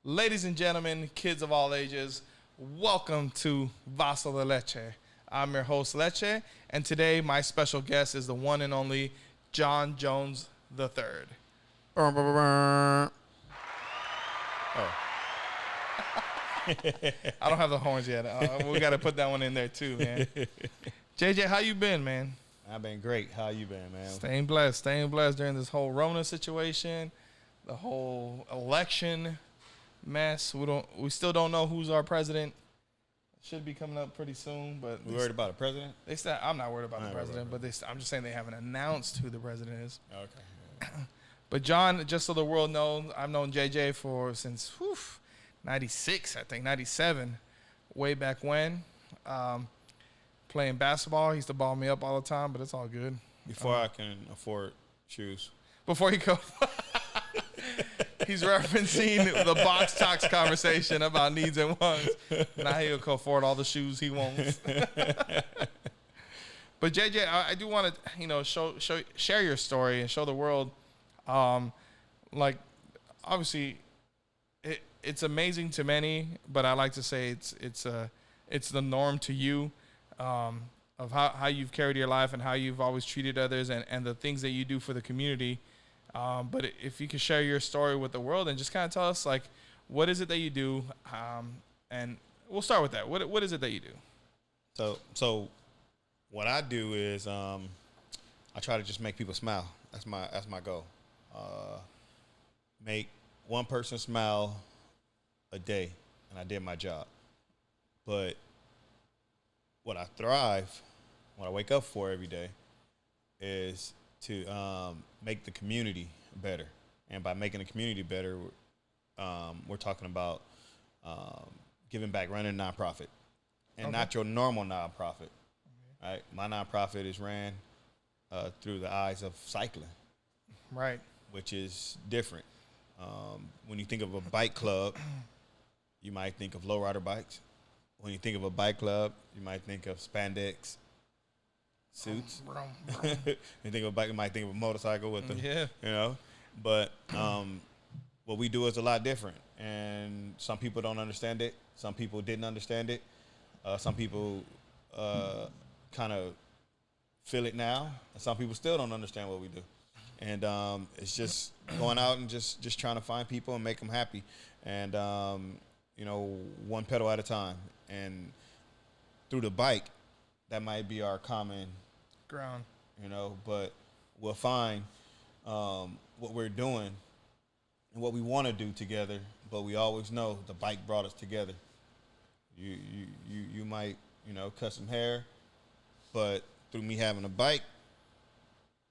Ladies and gentlemen, kids of all ages, welcome to Vaso de Leche. I'm your host, Leche, and today my special guest is the one and only John Jones III. Oh. I don't have the horns yet. We got to put that one in there too, man. JJ, how you been, man? I've been great. How you been, man? Staying blessed during this whole Rona situation, the whole election mess. We still don't know who's our president. Should be coming up pretty soon, but We worried about the president? they said I'm not worried about the Right, president, right. but I'm just saying they haven't announced who the president is. Okay. But John, just so the world knows, I've known JJ since 96, I think 97, way back when. Playing basketball, he used to ball me up all the time, but it's all good. Before I can afford shoes. Before you go, he's referencing the box talks conversation about needs and wants. Now he'll afford all the shoes he wants. But JJ, I do want to, share your story and show the world. Like, obviously, it's amazing to many, but I like to say it's the norm to you. Of how you've carried your life and how you've always treated others and the things that you do for the community. But if you could share your story with the world and just kind of tell us, like, what is it that you do? And we'll start with that. What is it that you do? So what I do is I try to just make people smile. That's my goal. Make one person smile a day, and I did my job. But what I thrive, what I wake up for every day, is to make the community better. And by making the community better, we're talking about giving back, running a nonprofit, and not your normal nonprofit. Right? My nonprofit is ran through the eyes of cycling, Right. which is different. When you think of a bike club, you might think of lowrider bikes. When you think of a bike club, you might think of spandex suits. You think of a bike, you might think of a motorcycle with the, But what we do is a lot different, and some people don't understand it. Some people didn't understand it. Some people kind of feel it now, and some people still don't understand what we do. And it's just going out and just trying to find people and make them happy, and one pedal at a time. And through the bike, that might be our common Ground. But we'll find what we're doing and what we want to do together. But we always know the bike brought us together. You might cut some hair, but through me having a bike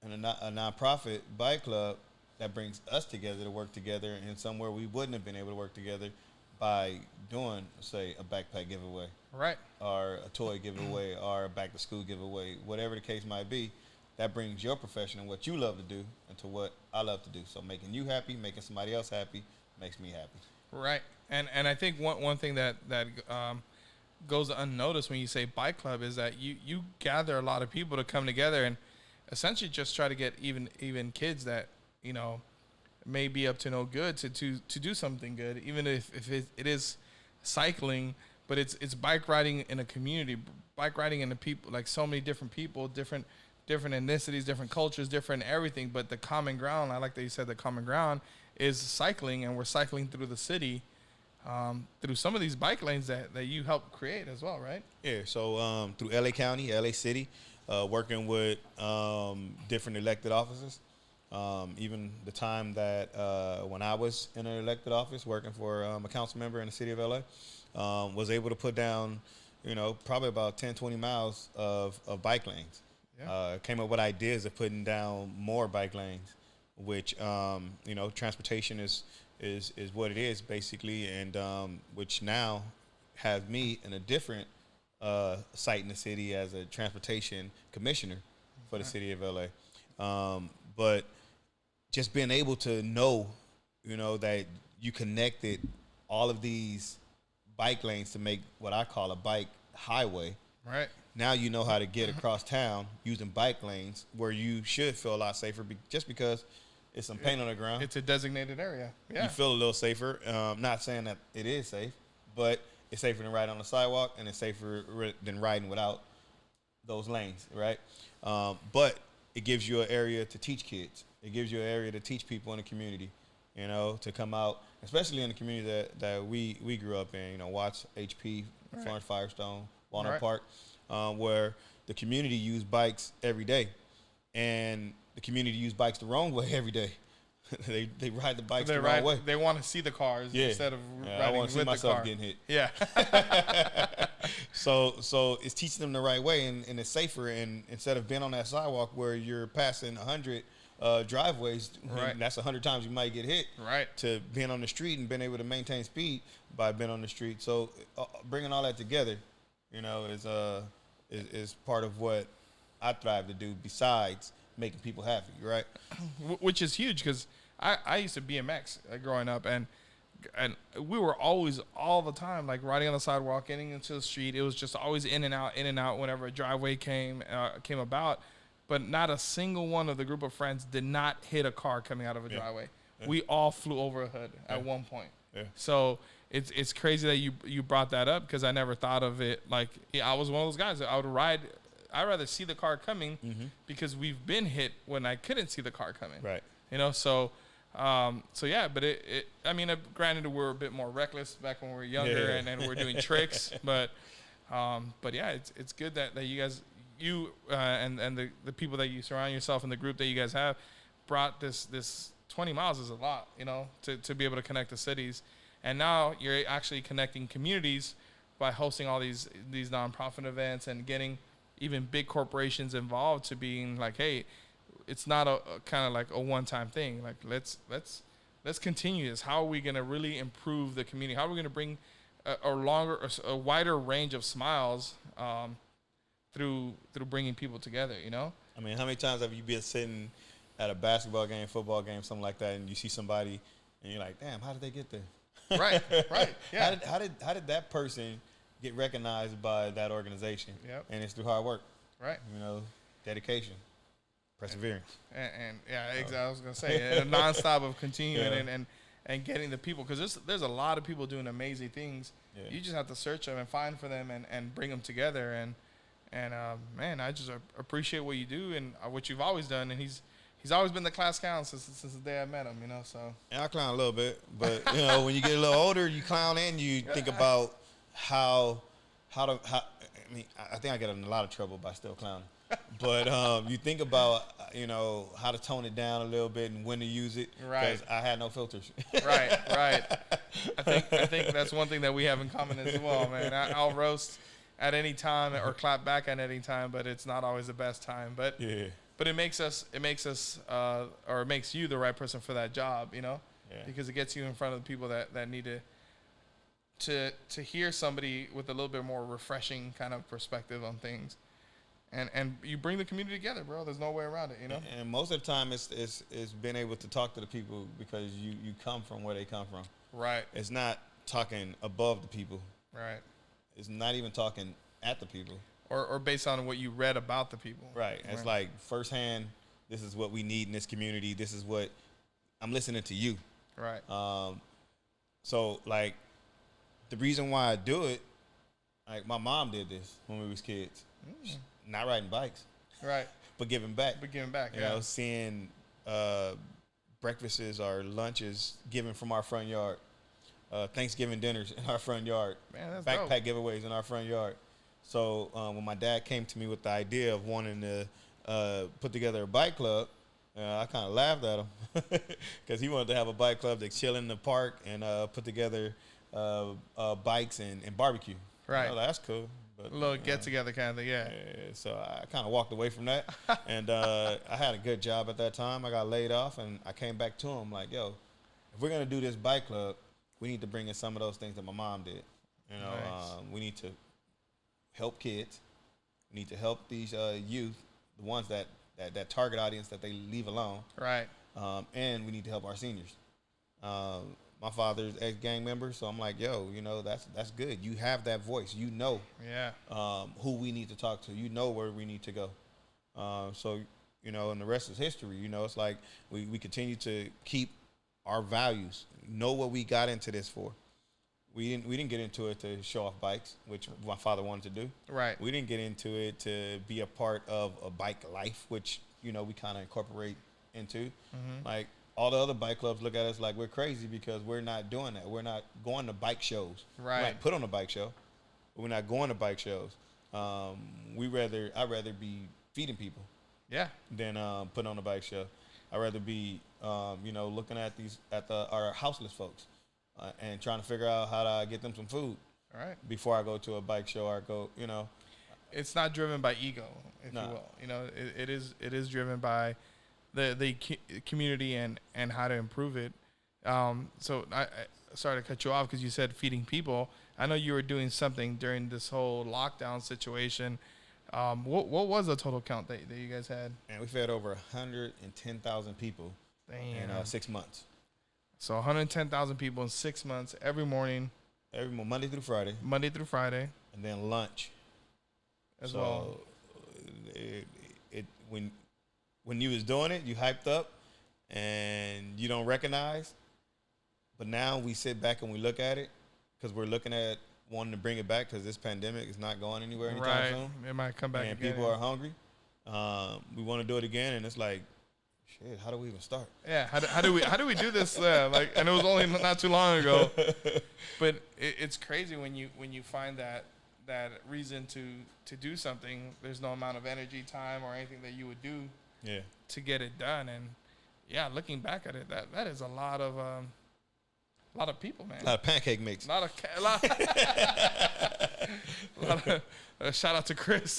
and a nonprofit bike club, that brings us together to work together in somewhere we wouldn't have been able to work together by doing, say, a backpack giveaway. Right. Or a toy giveaway, or a back to school giveaway, whatever the case might be. That brings your profession and what you love to do into what I love to do. So making you happy, making somebody else happy, makes me happy. Right. And I think one thing that goes unnoticed when you say bike club is that you gather a lot of people to come together and essentially just try to get even kids that may be up to no good to do something good, even if it is cycling, but it's bike riding in a community, bike riding in the people, like so many different people, different ethnicities, different cultures, different everything. But the common ground, I like that you said the common ground is cycling, and we're cycling through the city, through some of these bike lanes that you helped create as well, right? Yeah, so through LA County, LA City, working with different elected offices. Even the time that when I was in an elected office working for a council member in the city of LA, was able to put down, probably about 10, 20 miles of bike lanes. Yeah. Came up with ideas of putting down more bike lanes, which, transportation is what it is basically, and which now has me in a different site in the city as a transportation commissioner for the city of LA. But just being able to know, that you connected all of these bike lanes to make what I call a bike highway. Right. Now you know how to get across town using bike lanes where you should feel a lot safer just because It's some paint on the ground. It's a designated area. Yeah. You feel a little safer. Not saying that it is safe, but it's safer than riding on the sidewalk, and it's safer than riding without those lanes, right? But it gives you an area to teach kids. It gives you an area to teach people in the community, you know, to come out, especially in the community that we grew up in, you know, Watts, HP, Right. Florence Firestone, Walnut Right. Park, where the community used bikes every day, and the community used bikes the wrong way every day. they ride the bikes the wrong way. They want to see the cars instead of riding I want to see with the myself car. getting hit. Yeah. So it's teaching them the right way, and it's safer. And instead of being on that sidewalk where you're passing 100 driveways, Right. and that's 100 times you might get hit, Right. to being on the street and being able to maintain speed by being on the street. So bringing all that together, you know, is part of what I thrive to do besides making people happy, right? Which is huge because I used to BMX growing up, and we were always all the time like riding on the sidewalk, getting into the street. It was just always in and out whenever a driveway came about. But not a single one of the group of friends did not hit a car coming out of a driveway. Yeah. We all flew over a hood at one point. Yeah. So it's crazy that you brought that up because I never thought of it. Like I was one of those guys that I would ride. I'd rather see the car coming because we've been hit when I couldn't see the car coming. Right. You know, so yeah, but I mean, granted, we're a bit more reckless back when we were younger and we're doing tricks, but yeah, it's good that you guys, and the people that you surround yourself in the group that you guys have brought this 20 miles is a lot, you know, to be able to connect the cities. And now you're actually connecting communities by hosting all these nonprofit events and getting even big corporations involved to being like, hey, it's not a kind of like a one-time thing. Like let's continue this. How are we going to really improve the community? How are we going to bring a wider range of smiles through bringing people together? You know. I mean, how many times have you been sitting at a basketball game, football game, something like that, and you see somebody, and you're like, damn, how did they get there? Right. Yeah. How did that person get recognized by that organization? Yep. And it's through hard work. Right. You know, dedication, perseverance. And yeah, exactly. I was gonna say a nonstop of continuing and getting the people, because there's a lot of people doing amazing things. Yeah. You just have to search them and find for them and bring them together. And man, I just appreciate what you do and what you've always done. And he's always been the class clown since the day I met him. You know, so. And I clown a little bit, but you know, when you get a little older, you clown and you think about how I mean, I think I get in a lot of trouble by still clowning. But you think about, you know, how to tone it down a little bit and when to use it. Right. Because I had no filters. Right. I think that's one thing that we have in common as well, man. I'll roast at any time or clap back at any time, but it's not always the best time. But yeah. But it makes you the right person for that job, you know, because it gets you in front of the people that need to hear somebody with a little bit more refreshing kind of perspective on things. And you bring the community together, bro. There's no way around it, you know? And most of the time it's being able to talk to the people because you come from where they come from. Right. It's not talking above the people. Right. It's not even talking at the people. Or based on what you read about the people. Right. It's like firsthand, this is what we need in this community. This is what I'm listening to you. Right. So like the reason why I do it, like my mom did this when we was kids. Not riding bikes. Right. But giving back. You know, seeing breakfasts or lunches given from our front yard. Thanksgiving dinners in our front yard. Man, that's backpack dope. giveaways in our front yard. So when my dad came to me with the idea of wanting to put together a bike club, I kind of laughed at him because he wanted to have a bike club that chill in the park and put together bikes and barbecue. Right. That's cool. But, a little get-together kind of thing, yeah. So I kind of walked away from that. And I had a good job at that time. I got laid off, and I came back to him like, yo, if we're going to do this bike club, we need to bring in some of those things that my mom did. You know, nice. We need to help kids. We need to help these youth, the ones that target audience that they leave alone. Right. And we need to help our seniors. My father's ex-gang member, so I'm like, yo, you know, that's good. You have that voice. You know who we need to talk to. You know where we need to go. So you know, and the rest is history. You know, it's like we continue to keep our values, know what we got into this for. We didn't get into it to show off bikes, which my father wanted to do. Right. We didn't get into it to be a part of a bike life, which, you know, we kind of incorporate into. Like, all the other bike clubs look at us like we're crazy because we're not doing that. We're not going to bike shows. Right. We might put on a bike show, but we're not going to bike shows. I'd rather be feeding people Yeah. than putting on a bike show. I'd rather be, you know, looking at our houseless folks and trying to figure out how to get them some food. All right. Before I go to a bike show or go, you know. It's not driven by ego, if you will. You know, it is driven by the community and how to improve it. So I sorry to cut you off because you said feeding people. I know you were doing something during this whole lockdown situation. What was the total count that you guys had? And we fed over 110,000 people in 6 months. So 110,000 people in 6 months, every morning. Monday through Friday. Monday through Friday. And then lunch. As well. When you was doing it, you hyped up and you don't recognize. But now we sit back and we look at it because we're looking at wanting to bring it back because this pandemic is not going anywhere anytime soon. It might come back and again. People are hungry. We want to do it again, and it's like, shit, how do we even start? Yeah, how do we do this? And it was only not too long ago. But it's crazy when you find that reason to do something. There's no amount of energy, time, or anything that you would do to get it done. And yeah, looking back at it, that is a lot of people, man. A lot of pancake mix. A lot of shout out to Chris.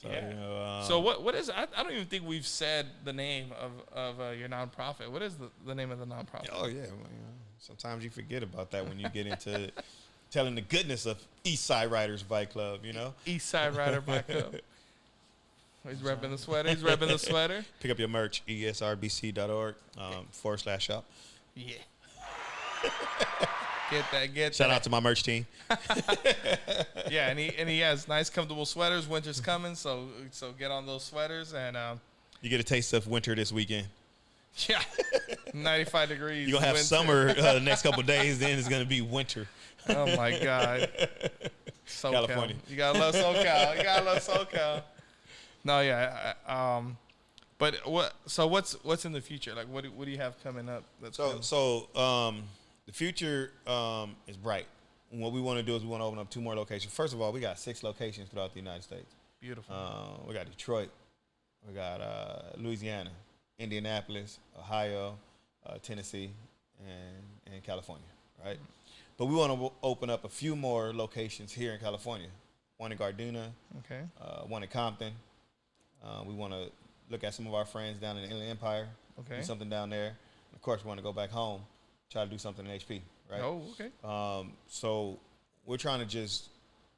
So, you know, so what is? I don't even think we've said the name of your nonprofit. What is the name of the nonprofit? Oh yeah, well, you know, sometimes you forget about that when you get into telling the goodness of Eastside Riders Bike Club. You know, Eastside Rider Bike Club. He's repping the sweater. Pick up your merch, esrbc.org /shop. Yeah. Get Shout out to my merch team. Yeah, and he has nice, comfortable sweaters. Winter's coming, so get on those sweaters and you get a taste of winter this weekend. Yeah, 95 degrees. You're gonna have winter. summer the next couple of days. Then it's gonna be winter. Oh my God, SoCal. California. You gotta love SoCal. No, yeah. But what's in the future? Like, what do you have coming up? The future is bright. And what we want to do is we want to open up 2 more locations. First of all, we got 6 locations throughout the United States. Beautiful. We got Detroit, we got Louisiana, Indianapolis, Ohio, Tennessee, and California, right? But we want to open up a few more locations here in California. One in Gardena, Okay. One in Compton. We want to look at some of our friends down in the Inland Empire, Okay. do something down there. And of course, we want to go back home, try to do something in HP, right? Oh, okay. So we're trying to just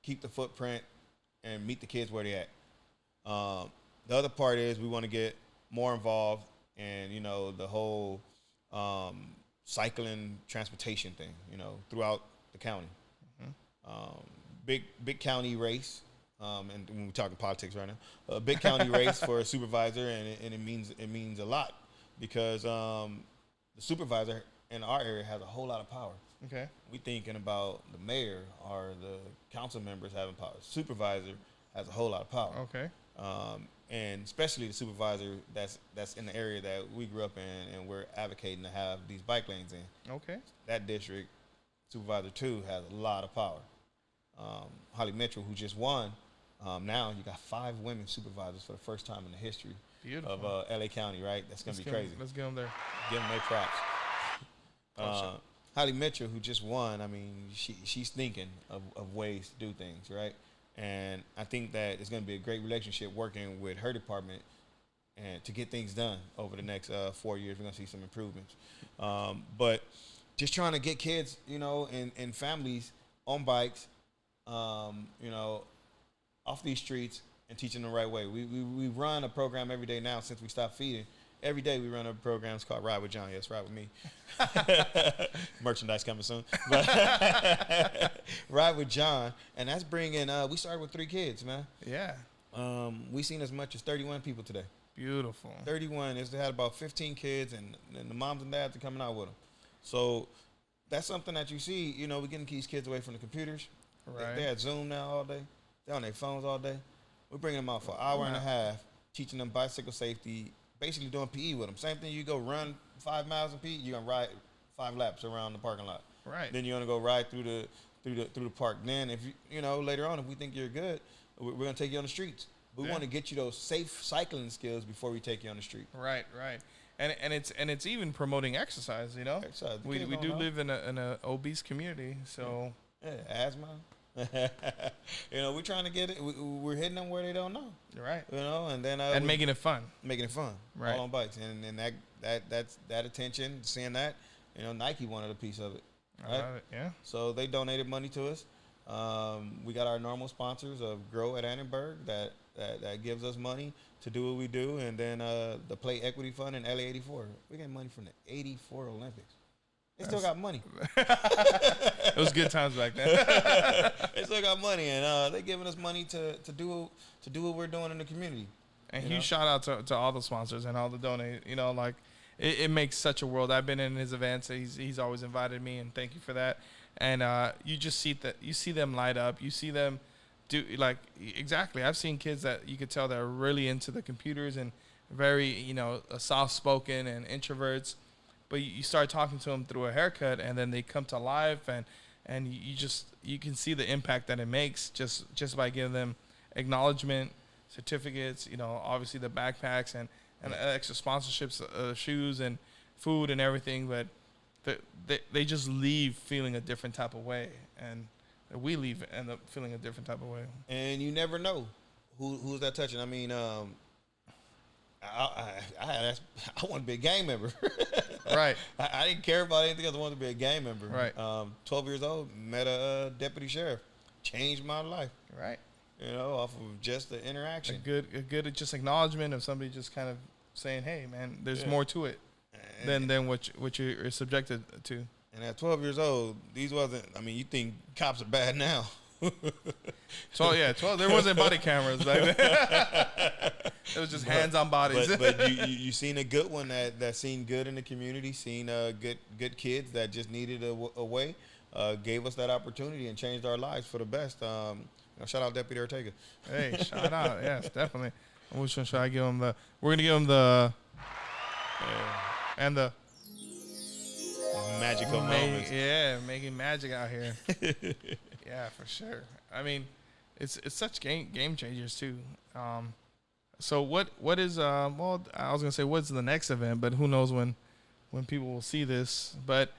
keep the footprint and meet the kids where they at. The other part is we want to get more involved in, you know, the whole cycling transportation thing, you know, throughout the county. Big county race. And when we're talking politics right now, a big county race for a supervisor, and it means a lot because the supervisor in our area has a whole lot of power. Okay. We thinking about the mayor or the council members having power. Supervisor has a whole lot of power. Okay. And especially the supervisor that's in the area that we grew up in, and we're advocating to have these bike lanes in. Okay. That district, Supervisor 2, has a lot of power. Holly Mitchell, who just won, now you got 5 women supervisors for the first time in the history Beautiful. of LA County, right? That's going to be crazy. Let's get them there. Give them their props. Holly Mitchell, who just won, I mean, she's thinking of ways to do things, right? And I think that it's going to be a great relationship working with her department and to get things done over the next 4 years. We're going to see some improvements. But just trying to get kids, you know, and families on bikes, you know, off these streets and teaching them the right way. We run a program every day now since we stopped feeding, every day we run a program. It's called Ride with John. Yes, Ride with me. Merchandise coming soon. But Ride with John, and that's bringing. We started with 3 kids, man. Yeah. We seen as much as 31 people today. Beautiful. 31. They had about 15 kids, and the moms and dads are coming out with them. So that's something that you see. You know, we're getting these kids away from the computers. Right. They're at Zoom now all day. They're on their phones all day. We're bringing them out for an hour and a half, teaching them bicycle safety, basically doing PE with them. Same thing, you go run 5 miles in PE, you're going to ride 5 laps around the parking lot. Right. Then you're going to go ride through the park. Then if you know, later on, if we think you're good, we're going to take you on the streets. We want to get you those safe cycling skills before we take you on the street. Right, right. And it's even promoting exercise, you know? Exercise. We do live in a obese community, so. Yeah, asthma. You know, we're trying to get it. We're hitting them where they don't know. Right. You know, and then and making it fun. Making it fun. Right. All on bikes, and that attention, seeing that, you know, Nike wanted a piece of it. Right. Yeah. So they donated money to us. We got our normal sponsors of Grow at Annenberg that gives us money to do what we do, and then the Play Equity Fund and LA '84. We get money from the '84 Olympics. They still got money. It was good times back then. They still got money, and they giving us money to do what we're doing in the community. And huge shout out to all the sponsors and all the donate. You know, like it makes such a world. I've been in his events. He's always invited me, and thank you for that. And you just see that, you see them light up. You see them do, like, exactly. I've seen kids that you could tell they're really into the computers and very, you know, soft spoken and introverts. But you start talking to them through a haircut, and then they come to life, and you can see the impact that it makes just by giving them acknowledgement, certificates, you know, obviously the backpacks and extra sponsorships, shoes and food and everything. But they just leave feeling a different type of way, and we end up feeling a different type of way. And you never know who's that touching. I mean, I want to be a gang member. Right. I didn't care about anything else. I wanted to be a gang member. Right. 12 years old, met a deputy sheriff. Changed my life. Right. You know, off of just the interaction. A good just acknowledgement of somebody just kind of saying, hey, man, there's more to it than what you're subjected to. And at 12 years old, these wasn't, I mean, you think cops are bad now. 12, there wasn't body cameras back then. It was just hands on bodies. But you seen a good one that seen good in the community, seen good kids that just needed a way, gave us that opportunity and changed our lives for the best. Shout out Deputy Ortega. Hey, shout out, yes, definitely. I'm just gonna try to give him we're gonna give him the and the magical moments. Yeah, making magic out here. Yeah, for sure. I mean, it's such game changers too. So what is well, I was gonna say what's the next event, but who knows when people will see this. But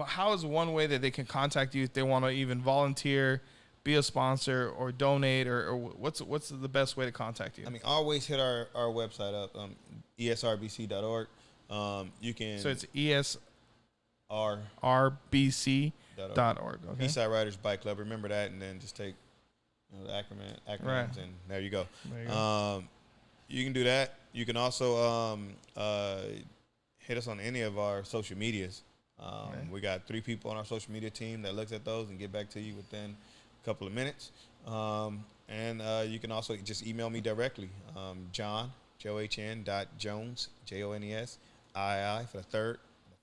how is one way that they can contact you if they want to even volunteer, be a sponsor, or donate, or what's the best way to contact you? I mean, always hit our website up, esrbc.org. You can. So it's esrbc.org. Okay. Eastside Riders Bike Club. Remember that, and then just take the acronyms, right. and there you go. There you go. You can do that. You can also hit us on any of our social medias. Okay. We got 3 people on our social media team that looks at those and get back to you within a couple of minutes. And you can also just email me directly, John, JOHN.Jones, JONES, II for the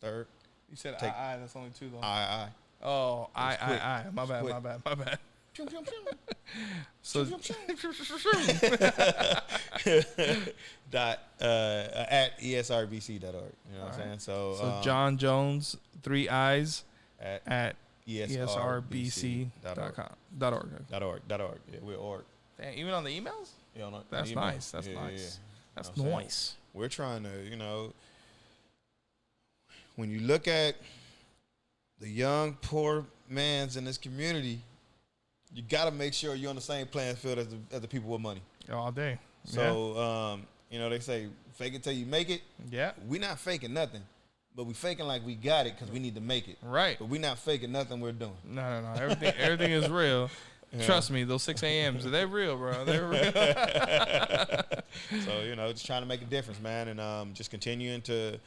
third. You said II, that's only 2 though. II. Oh, I. My bad. So at esrbc.org. You know what I'm saying? So John Jones, 3 I's at esrbc.com. .org. Yeah, we're org. Damn, even on the emails? Yeah, that's email. nice. That's yeah, nice. Yeah. That's nice. We're trying to, when you look at the young, poor mans in this community, you got to make sure you're on the same playing field as the people with money. All day. So, they say fake it till you make it. Yeah. We're not faking nothing, but we faking like we got it because we need to make it. Right. But we're not faking nothing we're doing. No. Everything is real. Yeah. Trust me, those 6 a.m.s, they're real, bro. They're real. So, you know, just trying to make a difference, man, and just continuing to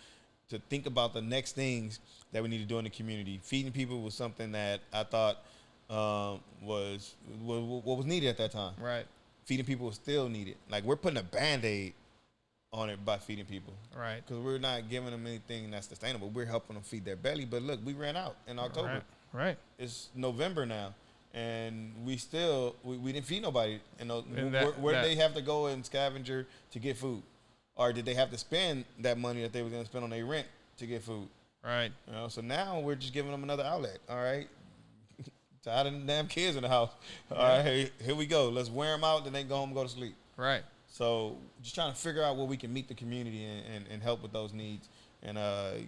think about the next things that we need to do in the community. Feeding people was something that I thought was what was needed at that time. Right. Feeding people was still needed. Like, we're putting a Band-Aid on it by feeding people. Right. Because we're not giving them anything that's sustainable. We're helping them feed their belly. But look, we ran out in October. Right. It's November now. And we still, we didn't feed nobody. And where did they have to go and scavenger to get food? Or did they have to spend that money that they were going to spend on their rent to get food? Right. You know, so now we're just giving them another outlet. All right. Tired of them damn kids in the house. All right, here we go. Let's wear them out, then they go home and go to sleep. Right. So just trying to figure out where we can meet the community and help with those needs and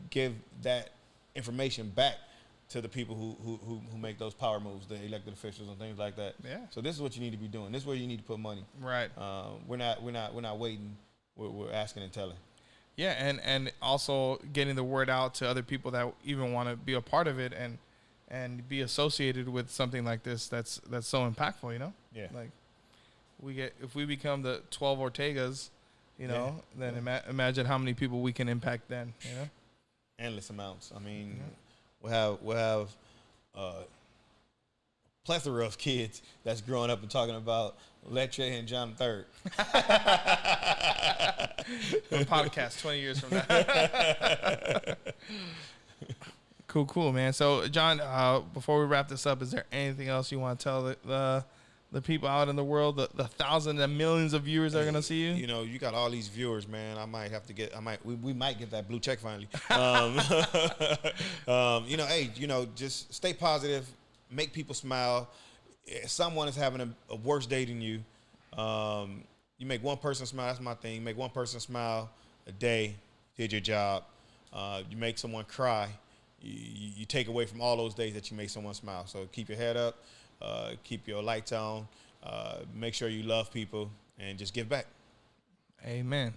give that information back to the people who make those power moves, the elected officials and things like that. Yeah. So this is what you need to be doing. This is where you need to put money. Right. We're not waiting. We're asking and telling. Yeah, and also getting the word out to other people that even want to be a part of it and be associated with something like this that's so impactful, you know? Yeah. Like if we become the 12 Ortegas, you know, then imagine how many people we can impact then, you know? Endless amounts. I mean, we'll have plethora of kids that's growing up and talking about Leche and John III. A podcast 20 years from now. Cool, man. So, John, before we wrap this up, is there anything else you want to tell the people out in the world, the thousands and millions of viewers that are going to see you? You know, you got all these viewers, man. We might get that blue check finally. You know, hey, you know, just stay positive, make people smile. If someone is having a worse day than you, you make one person smile. That's my thing. Make one person smile a day, did your job. You make someone cry. You take away from all those days that you made someone smile. So keep your head up, keep your lights on, make sure you love people, and just give back. Amen.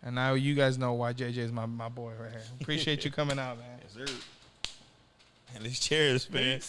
And now you guys know why JJ is my boy right here. Appreciate you coming out, man. Yes, sir. And these cheers, man.